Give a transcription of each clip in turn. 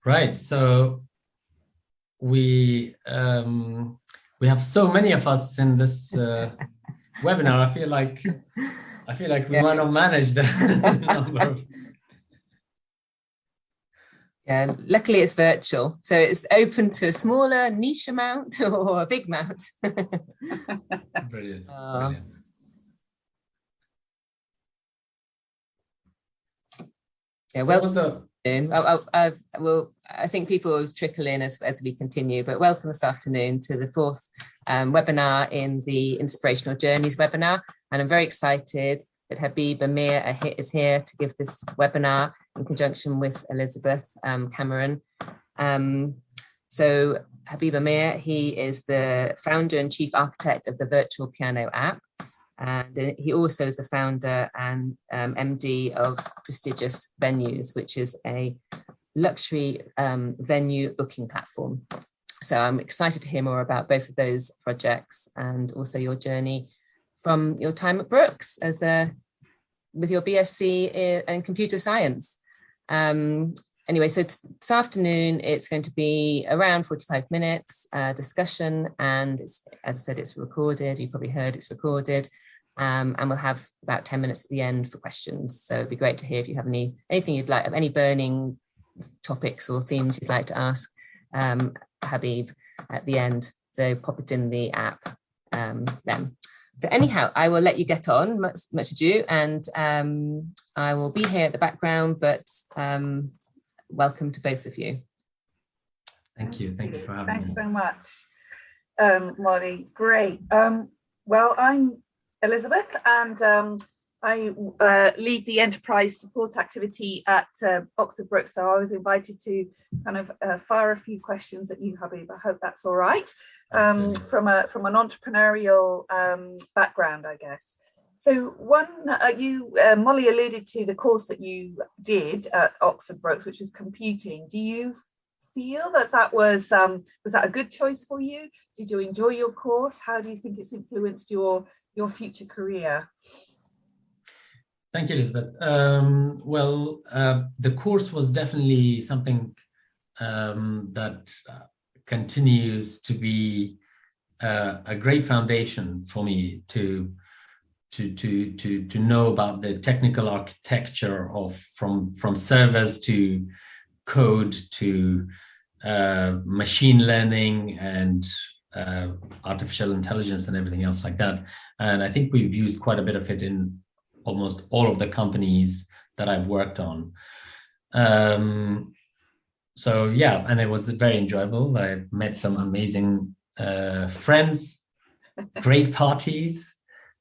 Right. So we have so many of us in this webinar. I feel like we might not manage the number of. Yeah, luckily it's virtual, so it's open to a smaller niche amount or a big amount. Brilliant. Brilliant. Yeah, well, I think people will trickle in as we continue, but welcome this afternoon to the fourth webinar in the Inspirational Journeys webinar. And I'm very excited that Habib Amir is here to give this webinar in conjunction with Elizabeth Cameron. So Habib Amir, he is the founder and chief architect of the Virtual Piano app. And he also is the founder and MD of Prestigious Venues, which is a luxury venue booking platform. So I'm excited to hear more about both of those projects and also your journey from your time at Brookes as with your BSc in computer science. Anyway, so this afternoon it's going to be around 45 minutes discussion, and it's, as I said, it's recorded. You probably heard it's recorded. And we'll have about 10 minutes at the end for questions. So it'd be great to hear if you have anything you'd like, any burning topics or themes you'd like to ask Habib at the end. So pop it in the app then. So anyhow, I will let you get on, much ado, and I will be here at the background, but welcome to both of you. Thank you for having me. Thanks so much, Molly. Great. Well, I'm Elizabeth, and I lead the enterprise support activity at Oxford Brookes. So I was invited to kind of fire a few questions at you, Habib. I hope that's all right. From an entrepreneurial background, I guess. So Molly alluded to the course that you did at Oxford Brookes, which was computing. Do you feel that was that a good choice for you? Did you enjoy your course? How do you think it's influenced your future career? Thank you, Elizabeth. The course was definitely something that continues to be a great foundation for me to know about the technical architecture of from servers to code to machine learning and artificial intelligence and everything else like that. And I think we've used quite a bit of it in almost all of the companies that I've worked on. So yeah, and it was very enjoyable. I met some amazing friends, great parties.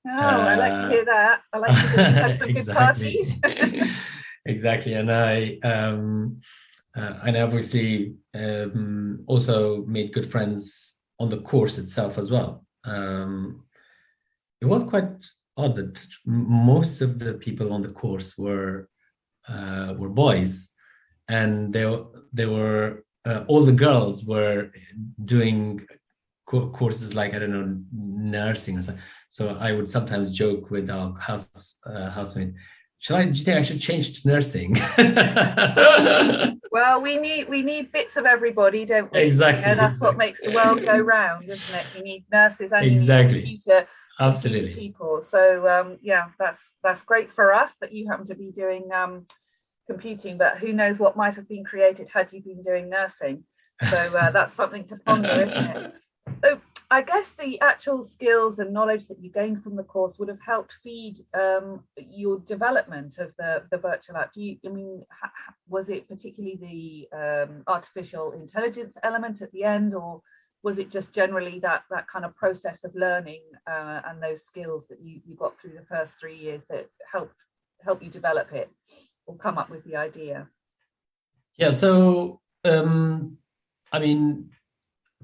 Oh, I like to hear that. I like to hear you had some good parties. Exactly, and I obviously also made good friends on the course itself as well. It was quite odd that most of the people on the course were boys, and they were all the girls were doing courses like, I don't know, nursing or something. So I would sometimes joke with our housemate, do you think I should change to nursing? Well, we need bits of everybody, don't we? Exactly. You know, that's what makes the world go round, isn't it? We need nurses and exactly. computer people. So yeah, that's great for us that you happen to be doing computing, but who knows what might have been created had you been doing nursing. So that's something to ponder, isn't it? So I guess the actual skills and knowledge that you gained from the course would have helped feed your development of the virtual app. Was it particularly the artificial intelligence element at the end, or was it just generally that kind of process of learning and those skills that you got through the first 3 years that help you develop it or come up with the idea? Yeah, so I mean,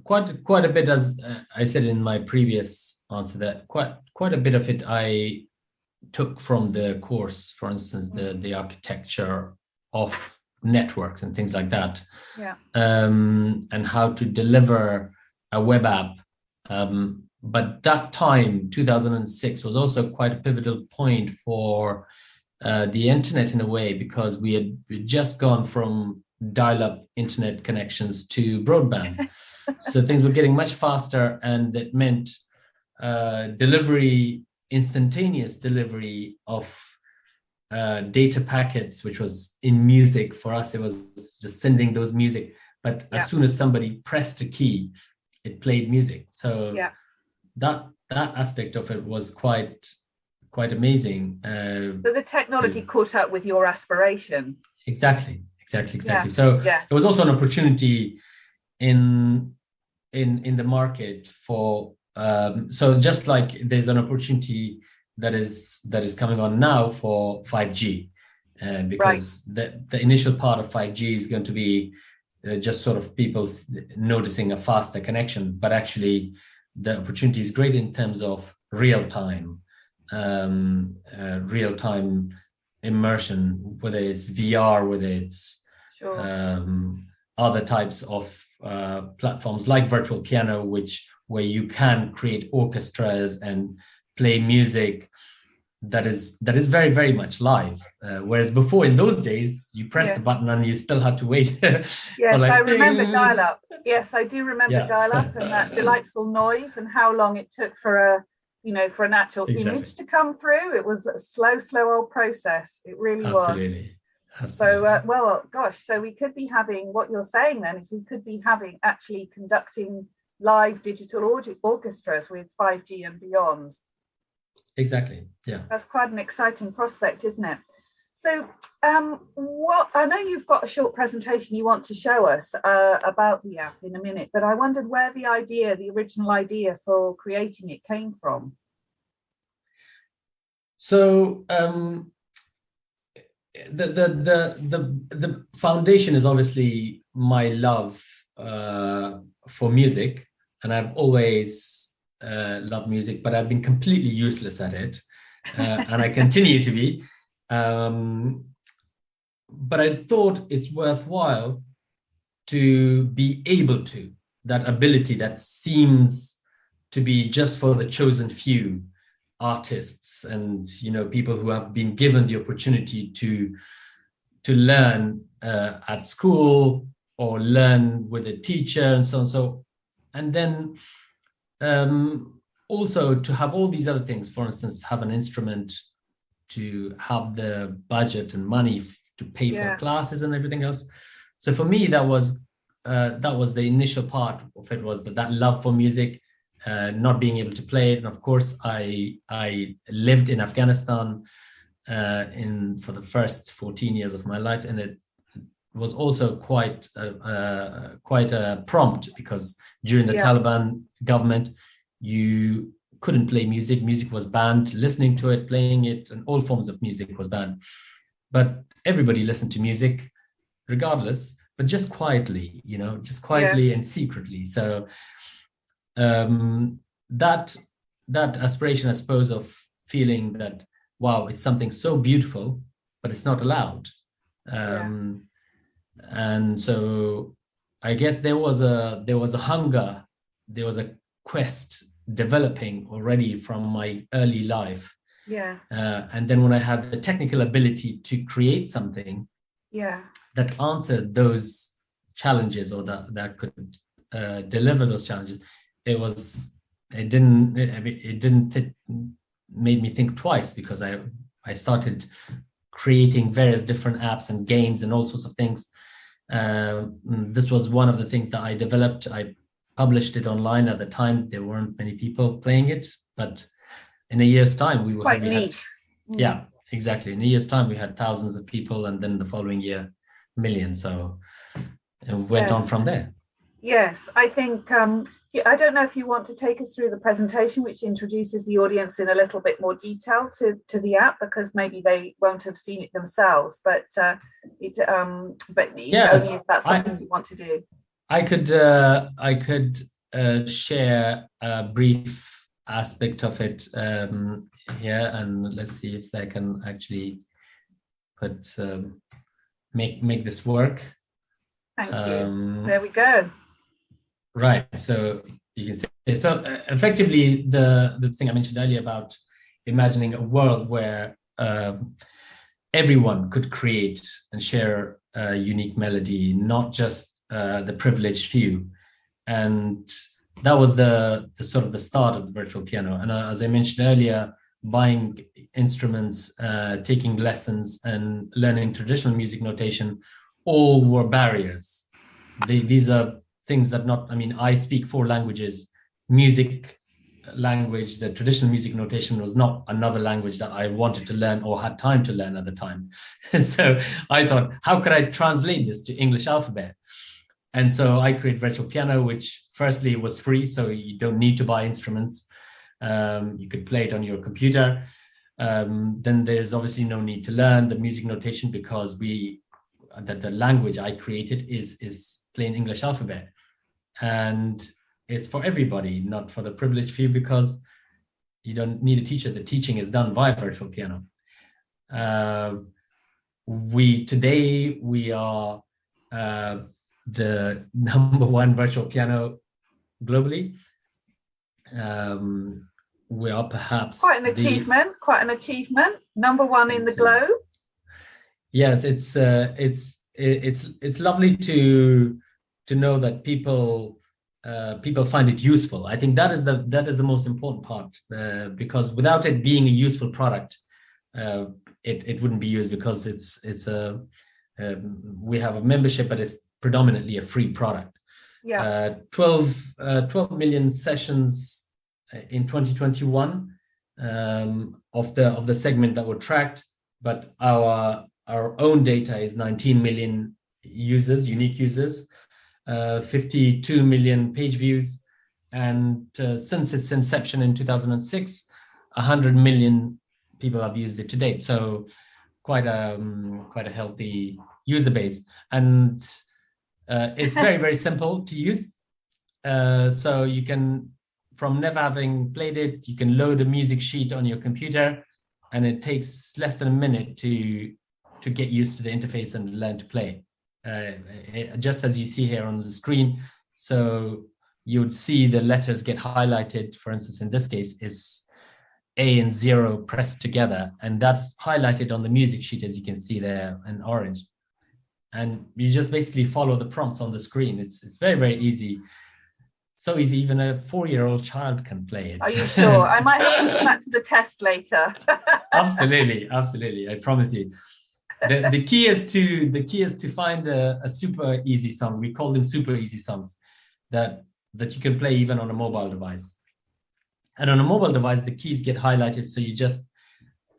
quite a bit, as I said in my previous answer, that quite a bit of it I took from the course. For instance, the architecture of networks and things like that. Yeah. And how to deliver a web app. But that time, 2006, was also quite a pivotal point for the internet in a way, because we had just gone from dial-up internet connections to broadband. So things were getting much faster, and it meant instantaneous delivery of data packets, which was in music. For us, it was just sending those music. But as soon as somebody pressed a key, it played music. So that aspect of it was quite amazing. So the technology caught up with your aspiration. Exactly. So it was also an opportunity in the market for so just like there's an opportunity that is coming on now for 5G, because the initial part of 5G is going to be just sort of people noticing a faster connection, but actually the opportunity is great in terms of real-time immersion, whether it's VR, whether it's other types of platforms like virtual piano, where you can create orchestras and play music that is very, very much live. Whereas before, in those days, you pressed the button and you still had to wait. Yes, I remember dial-up. Yes, I do remember dial-up and that delightful noise, and how long it took for an actual image to come through. It was a slow old process. It really was. Absolutely. So, well, gosh, so we could be having, what you're saying then is we could be actually conducting live digital orchestras with 5G and beyond. Exactly. Yeah. That's quite an exciting prospect, isn't it? So what I know you've got a short presentation you want to show us about the app in a minute, but I wondered where the original idea for creating it came from. So the foundation is obviously my love for music, and I've always loved music, but I've been completely useless at it, and I continue to be. But I thought it's worthwhile to be able to, that ability that seems to be just for the chosen few artists and people who have been given the opportunity to learn at school or learn with a teacher and so on. And then also to have all these other things, for instance, have an instrument, to have the budget and money to pay for classes and everything else. So for me, that was the initial part of it, was that love for music, not being able to play it. And of course, I lived in Afghanistan for the first 14 years of my life, and it was also quite a prompt, because during the Taliban government, you couldn't play music. Music was banned. Listening to it, playing it, and all forms of music was banned. But everybody listened to music regardless, but just quietly, and secretly. So that aspiration, I suppose, of feeling that, wow, it's something so beautiful, but it's not allowed. And so I guess there was a hunger, there was a quest developing already from my early life. And then when I had the technical ability to create something that answered those challenges, or that could deliver those challenges, it made me think twice, because I started creating various different apps and games and all sorts of things. This was one of the things that I developed. I published it online. At the time, there weren't many people playing it, but in a year's time, we were quite niche. Yeah, exactly. In a year's time, we had thousands of people, and then the following year, millions. So it went on from there. Yes, I think, I don't know if you want to take us through the presentation, which introduces the audience in a little bit more detail to the app, because maybe they won't have seen it themselves, but if that's something you want to do. I could share a brief aspect of it here, and let's see if I can actually make this work. Thank you. There we go. Right. So you can say, so effectively, the thing I mentioned earlier about imagining a world where everyone could create and share unique melody, not just the privileged few. And that was the sort of the start of the virtual piano. And as I mentioned earlier, buying instruments, taking lessons, and learning traditional music notation all were barriers. These are things that I speak 4 languages. Music language, the traditional music notation was not another language that I wanted to learn or had time to learn at the time. So I thought, how could I translate this to English alphabet? And so I created virtual piano, which firstly was free, so you don't need to buy instruments. You could play it on your computer. Then there's obviously no need to learn the music notation, because the language I created is plain English alphabet. And it's for everybody, not for the privileged few, because you don't need a teacher. The teaching is done by virtual piano. Today we are the #1 virtual piano globally. We are perhaps quite an achievement. #1 in the globe. Yes, it's lovely to know that people find it useful. I think that is the most important part, because without it being a useful product, it wouldn't be used, because we have a membership, but it's predominantly a free product. 12 million sessions in 2021 of the segment that were tracked, but our own data is 19 million users, unique users, 52 million page views, and since its inception in 2006, 100 million people have used it to date. So quite a healthy user base, and it's very, very simple to use. So you can, from never having played it, you can load a music sheet on your computer, and it takes less than a minute to get used to the interface and learn to play. Just as you see here on the screen. So you would see the letters get highlighted. For instance, in this case, is A and 0 pressed together, and that's highlighted on the music sheet, as you can see there in orange. And you just basically follow the prompts on the screen. It's very, very easy. So easy, even a 4-year-old child can play it. Are you sure? I might have to put that to the test later. Absolutely, I promise you. The key is to find a super easy song. We call them super easy songs that you can play even on a mobile device. And on a mobile device, the keys get highlighted. So you just,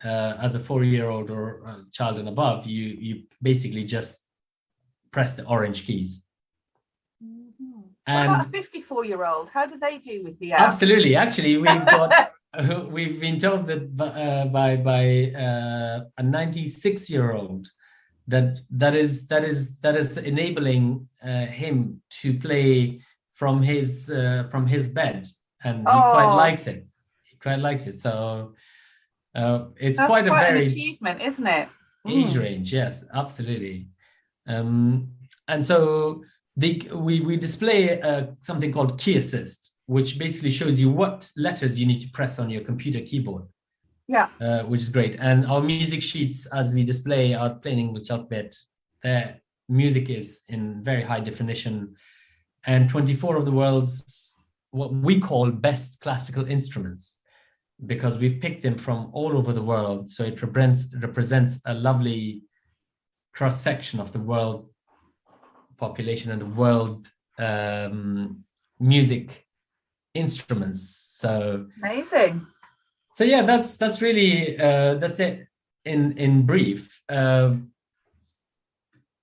as a 4-year-old or a child and above, you basically just press the orange keys. Mm-hmm. And what about a 54-year-old? How do they do with the app? Absolutely. Actually, we've been told that by a 96-year-old that is enabling him to play from his bed, and he quite likes it. So it's That's quite a very an achievement, isn't it? Age range. Yes, absolutely. And so we display something called Key Assist, which basically shows you what letters you need to press on your computer keyboard. Yeah. Which is great. And our music sheets, as we display, are plain English alphabet. Their music is in very high definition, and 24 of the world's what we call best classical instruments, because we've picked them from all over the world. So it represents a lovely cross-section of the world population and the world music instruments. So amazing. So yeah, that's really that's it in brief. That's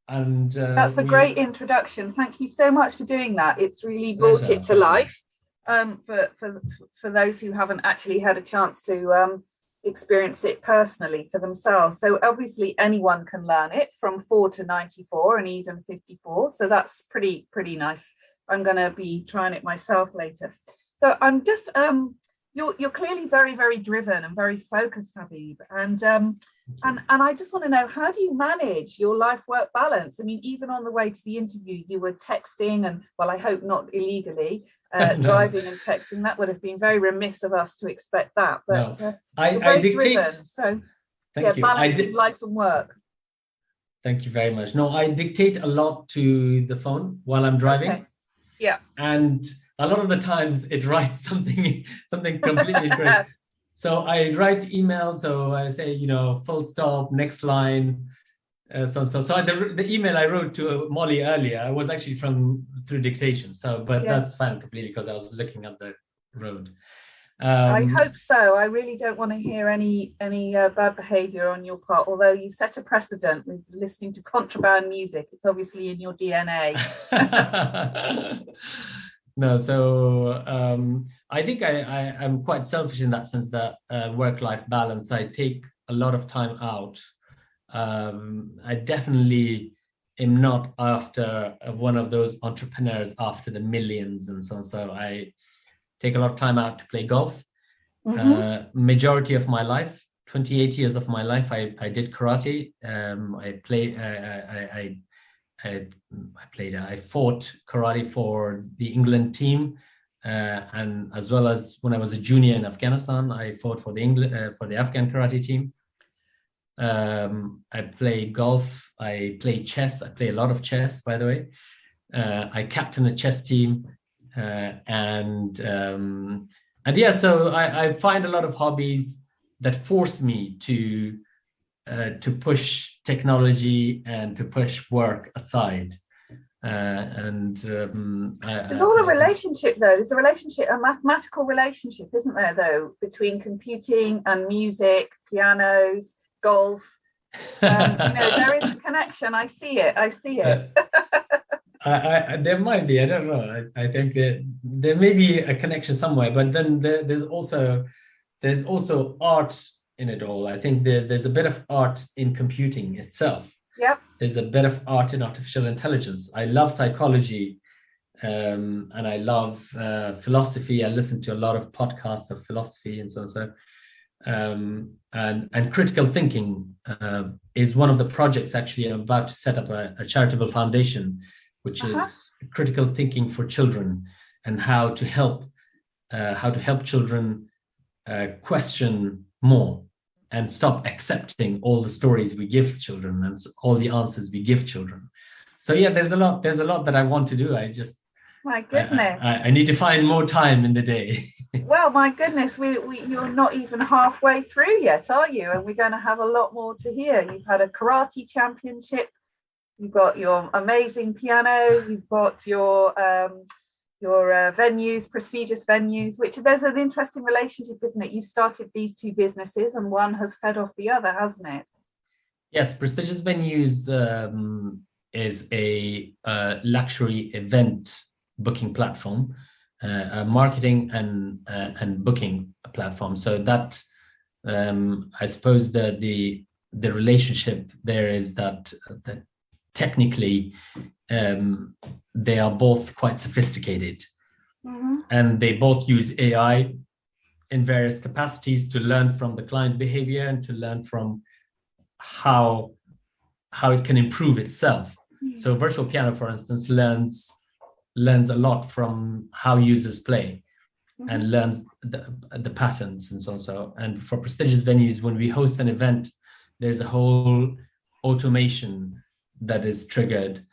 a great introduction. Thank you so much for doing that. It's really brought it to life. For those who haven't actually had a chance to experience it personally for themselves. So obviously anyone can learn it from 4 to 94 and even 54. So that's pretty nice. I'm going to be trying it myself later. So I'm just you're clearly very, very driven and very focused, Habib. And I just want to know, how do you manage your life-work balance? I mean, even on the way to the interview, you were texting, and well, I hope not illegally, driving and texting. That would have been very remiss of us to expect that. But no. I dictate. Driven, so yeah, balancing life and work. Thank you very much. No, I dictate a lot to the phone while I'm driving. Okay. Yeah. And a lot of the times it writes something completely incorrect. So I write emails. So I say, full stop, next line. So the email I wrote to Molly earlier was actually through dictation. So, but that's fine completely because I was looking at the road. I hope so. I really don't want to hear any bad behavior on your part, although you set a precedent with listening to contraband music. It's obviously in your DNA. No, so I think I'm quite selfish in that sense, that work-life balance. I take a lot of time out. I definitely am not after one of those entrepreneurs after the millions and so on. So I take a lot of time out to play golf. Majority of my life, 28 years of my life, I did karate. I fought karate for the England team, and as well as when I was a junior in Afghanistan, I fought for the Afghan karate team. I play golf. I play chess. I play a lot of chess, by the way. I captain a chess team. So I find a lot of hobbies that force me to push technology and to push work aside. There's all a relationship, though. There's a mathematical relationship, isn't there, though, between computing and music, pianos, golf. There is a connection. I see it. There might be. I don't know. I think that there may be a connection somewhere, but then there's also art in it all. I think there's a bit of art in computing itself. Yep. There's a bit of art in artificial intelligence. I love psychology, and I love philosophy. I listen to a lot of podcasts of philosophy and so on. So, and critical thinking is one of the projects. Actually, I'm about to set up a charitable foundation, which is critical thinking for children, and how to help children question more and stop accepting all the stories we give children and all the answers we give children. So yeah, there's a lot that I want to do. My goodness, I need to find more time in the day. Well, my goodness, you're not even halfway through yet, are you? And we're going to have a lot more to hear. You've had a karate championship. You've got your amazing piano. You've got your venues, prestigious venues, which there's an interesting relationship, isn't it? You've started these two businesses and one has fed off the other, hasn't it? Yes, prestigious venues is a luxury event booking platform, a marketing and booking platform. So that I suppose the relationship there is that technically they are both quite sophisticated, and they both use AI in various capacities to learn from the client behavior and to learn from how it can improve itself. So virtual piano, for instance, learns a lot from how users play and learns the patterns and so on. So, and for prestigious venues, when we host an event, there's a whole automation that is triggered.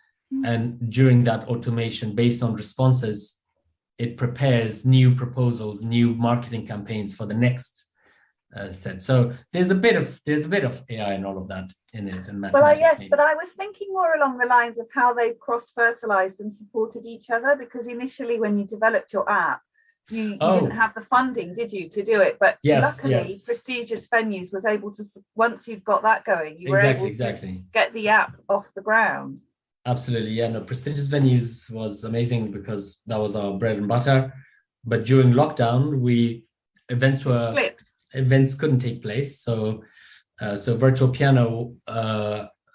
And during that automation, based on responses, it prepares new proposals, new marketing campaigns for the next set. So there's a bit of AI and all of that in it. And yes, but I was thinking more along the lines of how they cross-fertilized and supported each other, because initially when you developed your app, you didn't have the funding, did you, to do it? But luckily, Prestigious Venues was able to, once you've got that going, you were able to get the app off the ground. Absolutely, yeah. No, Prestigious Venues was amazing because that was our bread and butter. But during lockdown, events couldn't take place. So virtual piano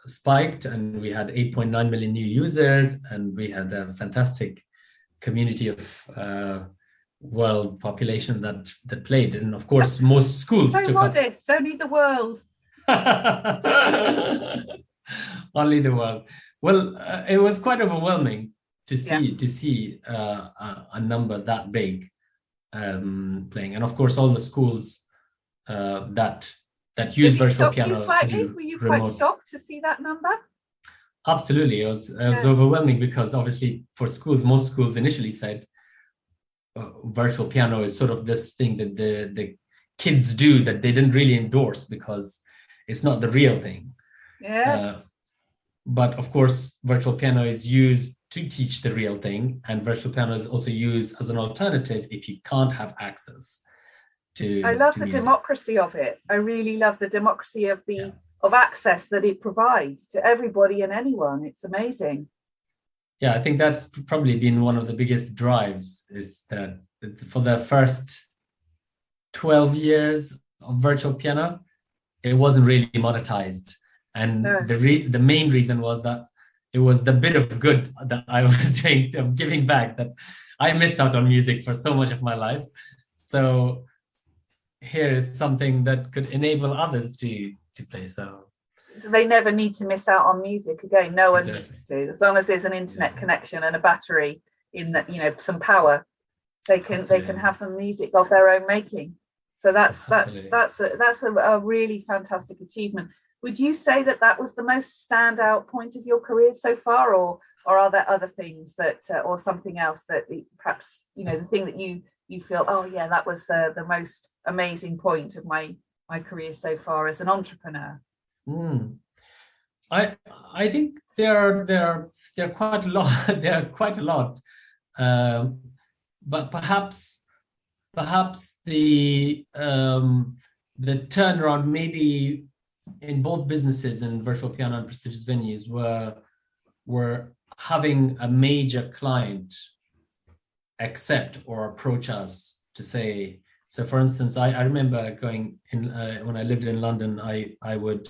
spiked, and we had 8.9 million new users, and we had a fantastic community of world population that played. And of course, most schools so modest, only the world. Only the world. Well, it was quite overwhelming to see a number that big playing, and of course, all the schools that use virtual piano. Were you quite shocked to see that number? Absolutely. It was overwhelming because obviously for schools, most schools initially said virtual piano is sort of this thing that the kids do that they didn't really endorse because it's not the real thing. Yes. But of course, virtual piano is used to teach the real thing, and virtual piano is also used as an alternative if you can't have access to. I love the music. democracy of it. I really love the democracy of of access that it provides to everybody and anyone. It's amazing. Yeah, I think that's probably been one of the biggest drives, is that for the first 12 years of virtual piano, it wasn't really monetized. And the main reason was that it was the bit of good that I was doing, of giving back, that I missed out on music for so much of my life. So here is something that could enable others to play. So they never need to miss out on music again. No one needs to, as long as there's an internet connection and a battery in that, some power, they can have some music of their own making. So that's a really fantastic achievement. Would you say that was the most standout point of your career so far, or are there other things that, or something else that perhaps, the thing that you feel, oh yeah, that was the most amazing point of my career so far as an entrepreneur? I think there are quite a lot. There are quite a lot, but perhaps the turnaround maybe in both businesses and virtual piano and prestigious venues were having a major client accept or approach us to say. So, for instance, I remember going in when I lived in London. I would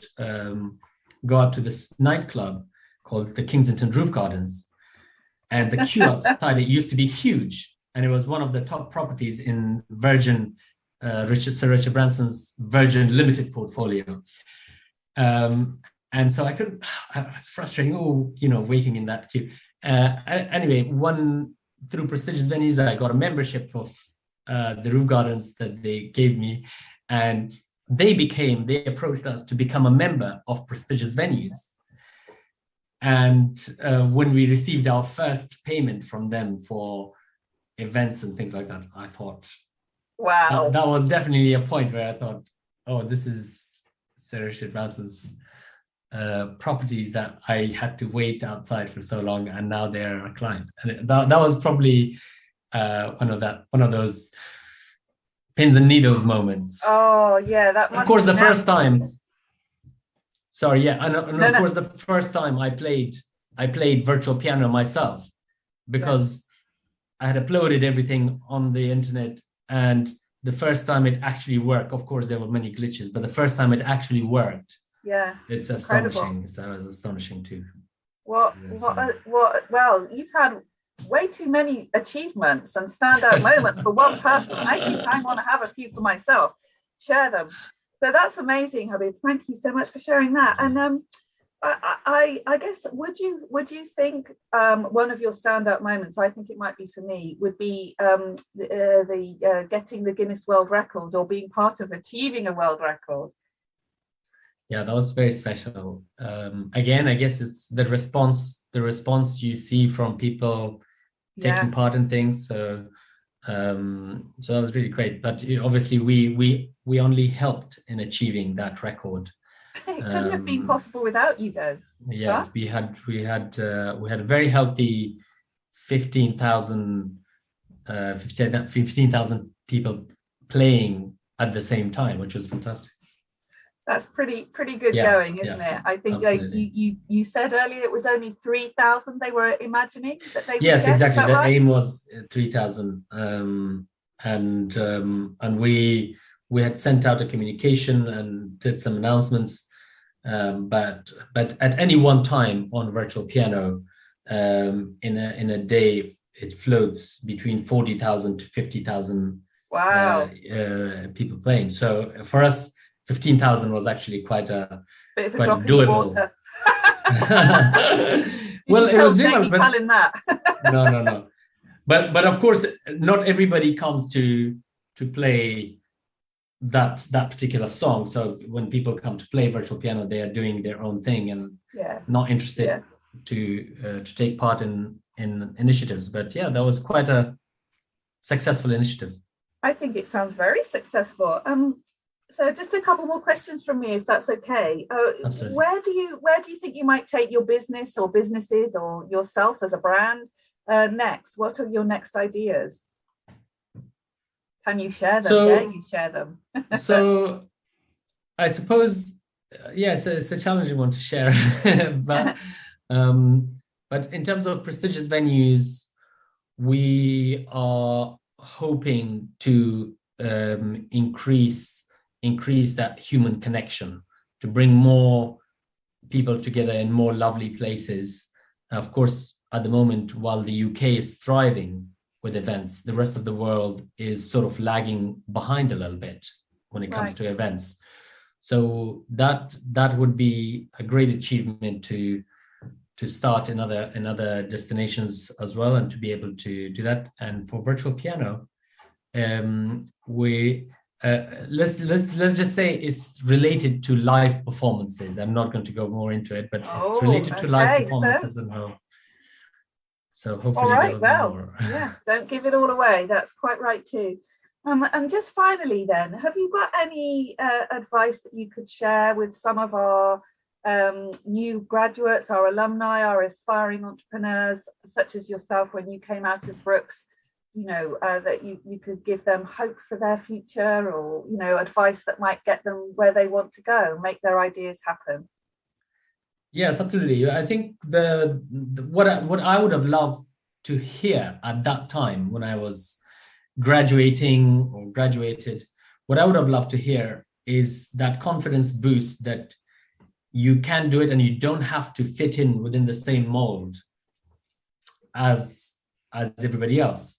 go out to this nightclub called the Kensington Roof Gardens, and the queue outside it used to be huge, and it was one of the top properties in Virgin, Sir Richard Branson's Virgin Limited portfolio. And so I was frustrating, waiting in that queue. Anyway, through prestigious venues, I got a membership of the Roof Gardens that they gave me, and they approached us to become a member of prestigious venues. And when we received our first payment from them for events and things like that, I thought, wow, that was definitely a point where I thought, oh, this is Sir Richard Branson's properties that I had to wait outside for so long, and now they're a client. And that was probably one of those pins and needles moments. Oh yeah, that must. Of course, the first time. Sorry, yeah, and of course, the first time I played virtual piano myself, because I had uploaded everything on the internet, and the first time it actually worked. Of course, there were many glitches, but the first time it actually worked. Yeah, it's astonishing. So it was astonishing too. Well, you've had way too many achievements and standout moments for one person. I think I want to have a few for myself. Share them. So that's amazing, Habib. Thank you so much for sharing that. And I guess would you think one of your standout moments, I think it might be for me, would be the getting the Guinness World Record, or being part of achieving a world record? Yeah, that was very special. Again, I guess it's the response you see from people taking part in things. So that was really great. But obviously, we only helped in achieving that record. It couldn't have been possible without you, though. Yes, huh? we had a very healthy 15,000 people playing at the same time, which was fantastic. That's pretty good going, isn't it? I think you said earlier it was only 3,000 they were imagining that they would Yes, get. exactly. The right? aim was 3,000, and we had sent out a communication and did some announcements, but at any one time on virtual piano, in a day, it floats between 40,000 to 50,000 people playing. So for us, 15,000 was actually quite a doable. Well, it was doable, but no. But of course, not everybody comes to play that particular song. So when people come to play virtual piano, they are doing their own thing and not interested to take part in initiatives. But yeah, that was quite a successful initiative. I think it sounds very successful. So just a couple more questions from me, if that's okay. Absolutely. Where do you think you might take your business or businesses or yourself as a brand next? What are your next ideas? Can you share them? Dare you share them? So I suppose, yes, it's a challenging one to share, but in terms of prestigious venues, we are hoping to increase that human connection, to bring more people together in more lovely places. Of course, at the moment, while the UK is thriving with events, the rest of the world is sort of lagging behind a little bit when it comes to events. So that would be a great achievement to start in other destinations as well, and to be able to do that. And for virtual piano, we let's just say it's related to live performances. I'm not going to go more into it, but it's related to live performances and how. So hopefully, all right. Well, more. Yes, don't give it all away. That's quite right too. And just finally, then, have you got any advice that you could share with some of our new graduates, our alumni, our aspiring entrepreneurs, such as yourself when you came out of Brookes? You know, that you could give them hope for their future, or advice that might get them where they want to go, make their ideas happen. Yes, absolutely. I think what I would have loved to hear at that time when I was graduating or graduated, what I would have loved to hear is that confidence boost that you can do it and you don't have to fit in within the same mold as everybody else.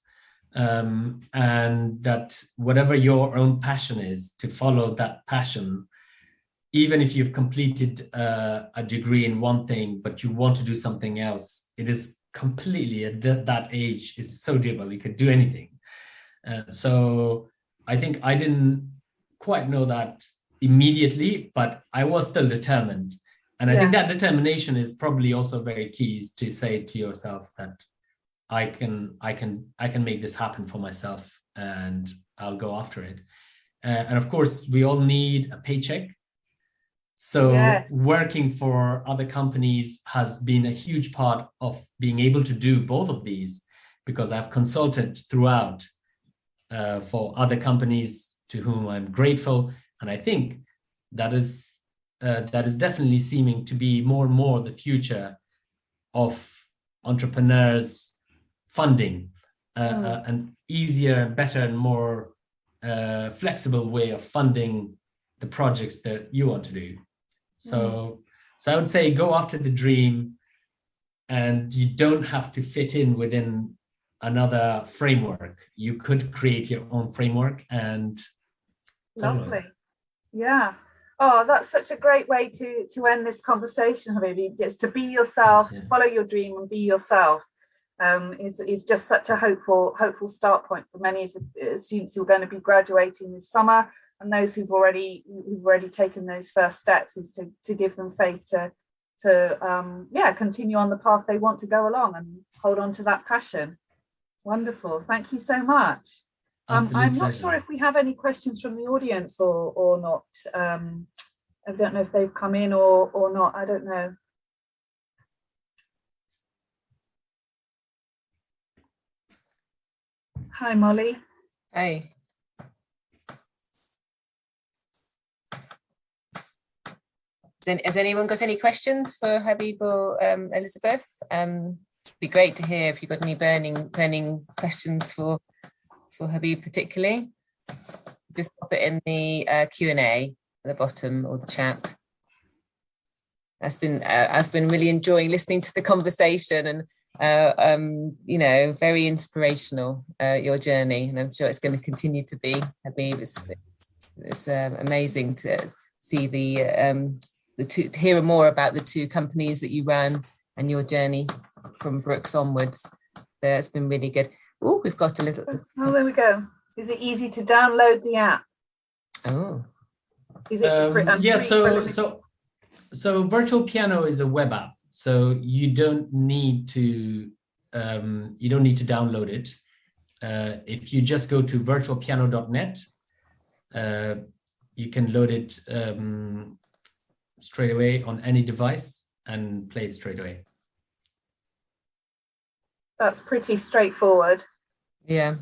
And that whatever your own passion is, to follow that passion. Even if you've completed a degree in one thing, but you want to do something else, it is completely at that age, it's so doable. You could do anything. So I think I didn't quite know that immediately, but I was still determined. And I think that determination is probably also very key, is to say to yourself that I can make this happen for myself, and I'll go after it. And of course, we all need a paycheck. So working for other companies has been a huge part of being able to do both of these, because I've consulted throughout for other companies to whom I'm grateful. And I think that is definitely seeming to be more and more the future of entrepreneurs funding, an easier, better, and more flexible way of funding the projects that you want to do. So I would say go after the dream, and you don't have to fit in within another framework. You could create your own framework and lovely. Yeah. Oh, that's such a great way to end this conversation, Habib. It's to be yourself, to follow your dream and be yourself. Is just such a hopeful start point for many of the students who are going to be graduating this summer, and those who've already taken those first steps, is to give them faith to continue on the path they want to go along and hold on to that passion. Wonderful. Thank you so much. I'm not sure if we have any questions from the audience or not. I don't know if they've come in or not. I don't know. Hi, Molly. Hey. Has anyone got any questions for Habib or Elizabeth? It'd be great to hear if you've got any burning questions for Habib particularly. Just pop it in the Q&A at the bottom, or the chat. I've been really enjoying listening to the conversation, and very inspirational, your journey, and I'm sure it's going to continue to be, Habib. It's amazing to see to hear more about the two companies that you ran and your journey from Brookes onwards. It's been really good. Oh, we've got a little. Oh, there we go. Is it easy to download the app? Oh. Is it free? Yeah. So Virtual Piano is a web app. so you don't need to download it. If you just go to virtualpiano.net, you can load it straight away on any device and play it straight away. That's pretty straightforward. Yeah.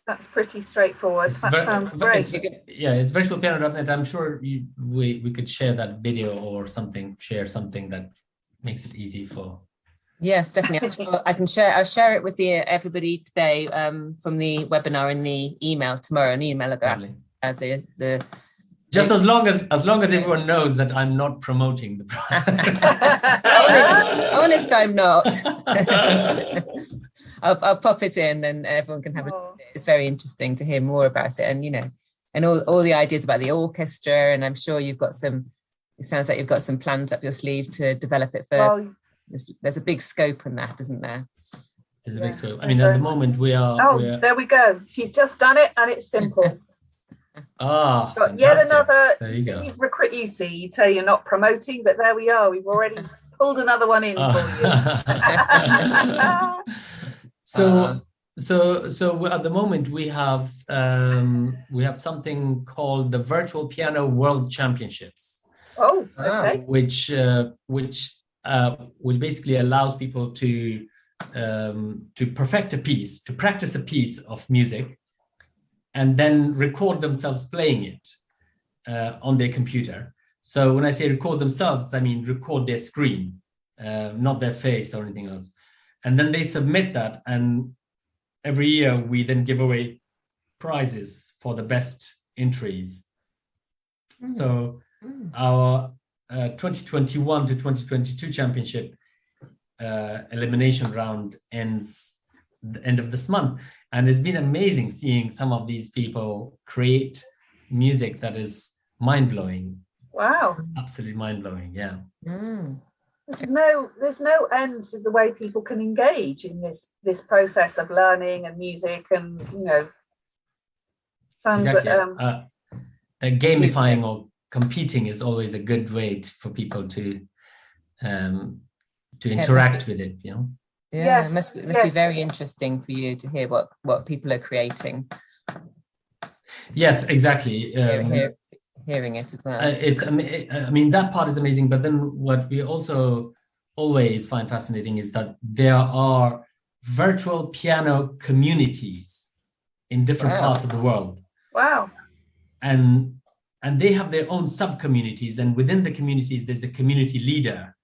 That's pretty straightforward. That sounds great. It's virtualpiano.net. I'm sure we could share that video or something, share something that makes it easy for. Yes, definitely. I'll share it with everybody today from the webinar in the email tomorrow. An email will go out. Just as long as everyone knows that I'm not promoting the product. honest, I'm not. I'll pop it in, and everyone can have it. It's very interesting to hear more about it, and all the ideas about the orchestra. And I'm sure you've got some. It sounds like you've got some plans up your sleeve to develop it further. There's a big scope in that, isn't there? There's a big scope. I mean, at the moment we are. There we go. She's just done it, and it's simple. Got yet another. There you go. You tell you're not promoting, but there we are. We've already pulled another one in for you. So at the moment we have something called the Virtual Piano World Championships. Oh, okay. Which basically allows people to perfect a piece, to practice a piece of music, and then record themselves playing it on their computer. So when I say record themselves, I mean record their screen, not their face or anything else. And then they submit that, and every year we then give away prizes for the best entries. So our 2021 to 2022 championship elimination round ends the end of this month. And it's been amazing seeing some of these people create music that is mind-blowing. Wow. Absolutely mind-blowing, yeah. There's no end to the way people can engage in this process of learning and music, and sounds exactly. Gamifying or competing is always a good way for people to interact with it, Yeah, yes, it must be very interesting for you to hear what people are creating. Yes, exactly. Hearing it as well. I mean, that part is amazing. But then what we also always find fascinating is that there are virtual piano communities in different parts of the world. Wow. And they have their own sub-communities. And within the communities, there's a community leader.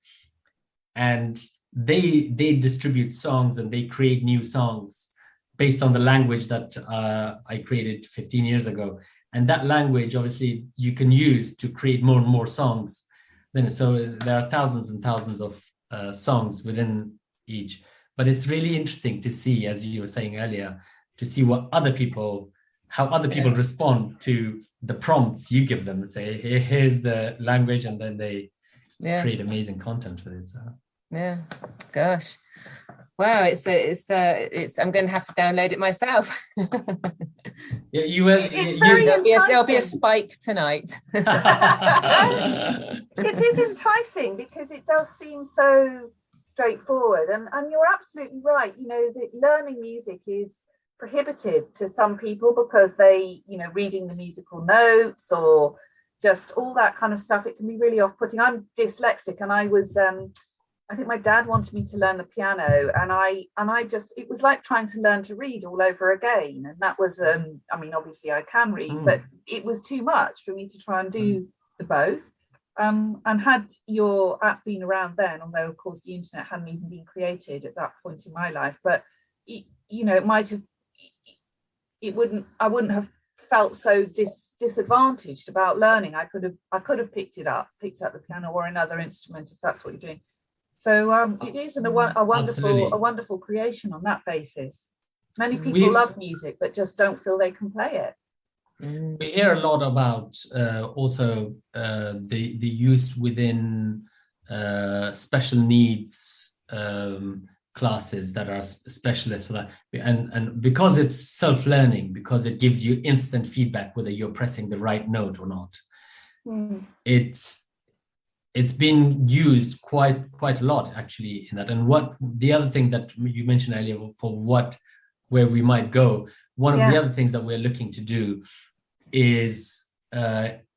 And they distribute songs and they create new songs based on the language that I created 15 years ago. And that language, obviously, you can use to create more and more songs. So there are thousands and thousands of songs within each. But it's really interesting to see, as you were saying earlier, to see how other people respond to the prompts you give them and say, hey, here's the language, and then they create amazing content for this. Yeah, gosh, wow! It's I'm going to have to download it myself. Yeah, you will. There'll be a spike tonight. It is enticing because it does seem so straightforward, and you're absolutely right. That learning music is prohibitive to some people because they, reading the musical notes or just all that kind of stuff. It can be really off-putting. I'm dyslexic, and I was. I think my dad wanted me to learn the piano, and I just, it was like trying to learn to read all over again. And that was, I mean, obviously I can read, but it was too much for me to try and do the both. And had your app been around then, although of course the internet hadn't even been created at that point in my life, but it might have, I wouldn't have felt so disadvantaged about learning. I could have picked up the piano or another instrument if that's what you're doing. So it is a wonderful creation on that basis. Many people love music but just don't feel they can play it. We hear a lot about also the use within special needs classes that are specialists for that, and because it's self-learning, because it gives you instant feedback whether you're pressing the right note or not. it's been used quite a lot actually in that. And what the other thing that you mentioned earlier for where we might go, one of the other things that we're looking to do is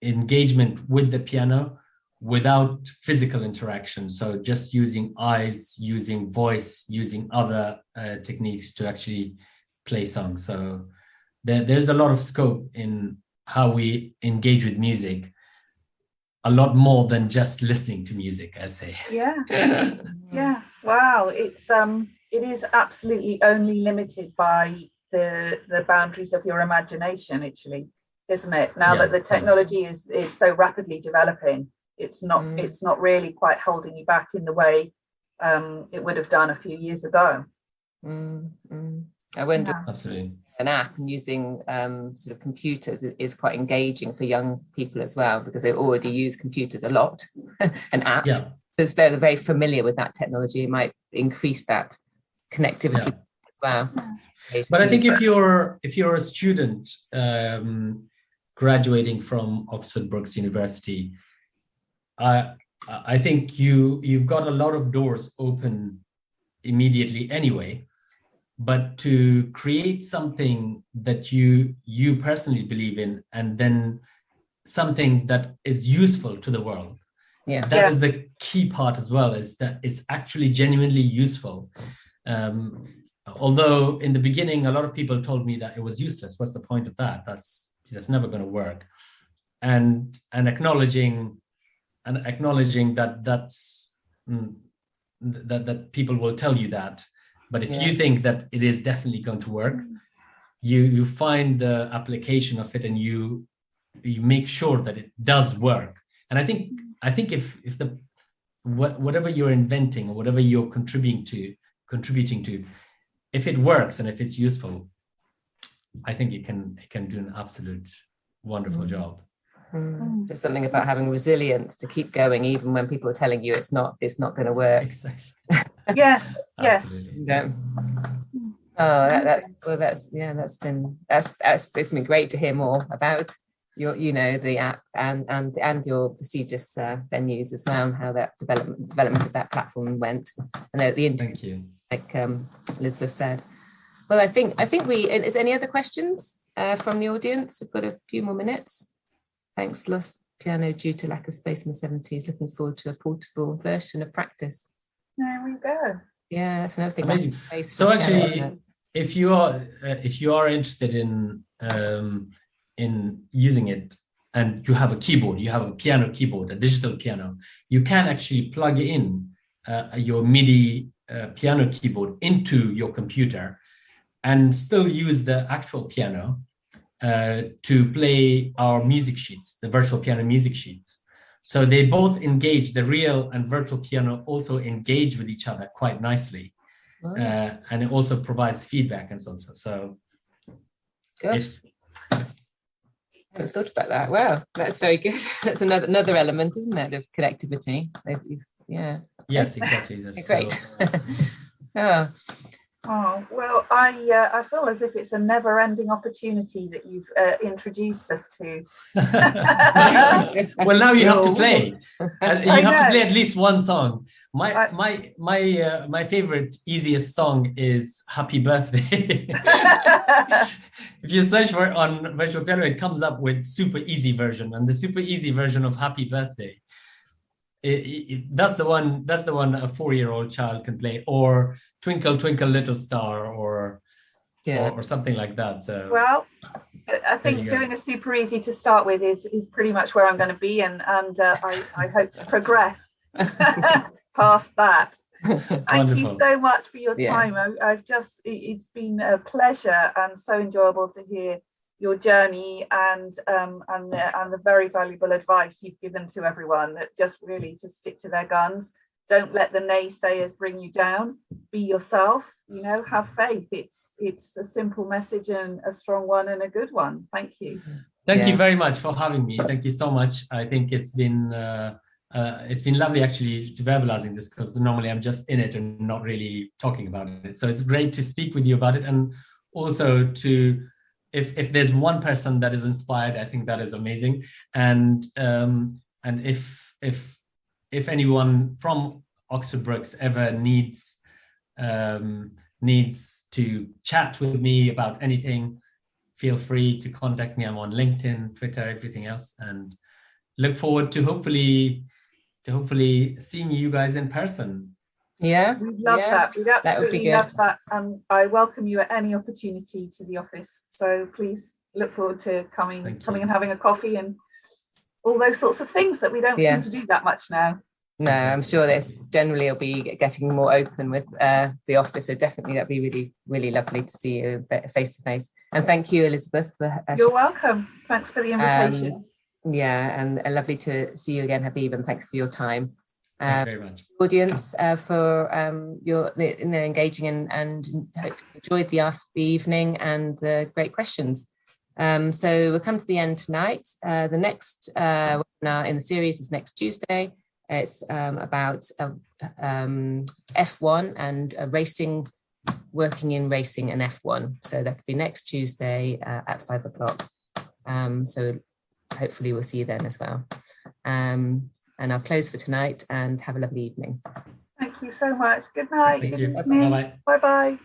engagement with the piano without physical interaction. So just using eyes, using voice, using other techniques to actually play songs. So there's a lot of scope in how we engage with music, a lot more than just listening to music, I say. Yeah. Wow. It is absolutely only limited by the boundaries of your imagination, actually, isn't it? Now that the technology is so rapidly developing, it's not really quite holding you back in the way it would have done a few years ago. I wonder, absolutely, an app and using sort of computers is quite engaging for young people as well, because they already use computers a lot and apps. It's very, very familiar with that technology. It might increase that connectivity as well. But I think if you're a student graduating from Oxford Brookes University, I think you've got a lot of doors open immediately anyway. But to create something that you personally believe in, and then something that is useful to the world, that is the key part as well, is that it's actually genuinely useful. Although in the beginning, a lot of people told me that it was useless. What's the point of that? That's never going to work. And acknowledging that that people will tell you that. But if you think that it is definitely going to work, you find the application of it and you make sure that it does work. And I think if whatever you're inventing or whatever you're contributing to, if it works and if it's useful, I think it can do an absolute wonderful job. There's something about having resilience to keep going even when people are telling you it's not going to work. Exactly. Yes. Yeah. Oh, it's been great to hear more about your, the app and your prestigious venues as well, and how that development of that platform went. And thank you. Like Elizabeth said. Well, I think is there any other questions from the audience? We've got a few more minutes. Thanks, lost piano due to lack of space in the 70s. Looking forward to a portable version of practice. There we go. Yeah, that's another thing. Amazing. Space so actually, if you are interested in using it, and you have a keyboard, you have a piano keyboard, a digital piano, you can actually plug in your MIDI piano keyboard into your computer and still use the actual piano to play our music sheets, the virtual piano music sheets. So they both engage, the real and virtual piano also engage with each other quite nicely. And it also provides feedback and so on. So good. I hadn't thought about that. Wow, that's very good. That's another element, isn't it, of connectivity? Yeah. Yes, exactly. Great. So, Oh, well, I feel as if it's a never-ending opportunity that you've introduced us to. Well, now you have to play. You have to play at least one song. My favorite, easiest song is "Happy Birthday." If you search for it on virtual piano, it comes up with super easy version, and the super easy version of "Happy Birthday." That's the one a 4-year-old child can play, or Twinkle Twinkle Little Star, or something like that. So well, I think doing a super easy to start with is pretty much where I'm going to be, and I hope to progress past that. Thank you so much for your time. It's been a pleasure and so enjoyable to hear your journey and the very valuable advice you've given to everyone, that just really to stick to their guns. Don't let the naysayers bring you down. Be yourself, have faith. It's a simple message and a strong one and a good one. Thank you. Thank you very much for having me. Thank you so much. I think it's been lovely actually to verbalizing this, because normally I'm just in it and not really talking about it. So it's great to speak with you about it, and also to if there's one person that is inspired, I think that is amazing. And if if anyone from Oxford Brookes ever needs to chat with me about anything, feel free to contact me. I'm on LinkedIn, Twitter, everything else, and look forward to hopefully seeing you guys in person. Yeah, we'd love that. We'd absolutely love that. I welcome you at any opportunity to the office. So please look forward to coming and having a coffee and all those sorts of things that we don't seem to do that much now. No, I'm sure this generally will be getting more open with the office. So definitely that'd be really, really lovely to see you face to face. And thank you, Elizabeth. You're welcome. Thanks for the invitation. And lovely to see you again, Habib, and thanks for your time. Thank you very much. Audience for your engaging and hope you enjoyed the evening and the great questions. So we'll come to the end tonight. The next webinar in the series is next Tuesday. It's about F1 and racing, working in racing and F1. So that could be next Tuesday at 5 o'clock. So hopefully we'll see you then as well. And I'll close for tonight and have a lovely evening. Thank you so much. Good night. Thank you. Bye-bye. Bye-bye.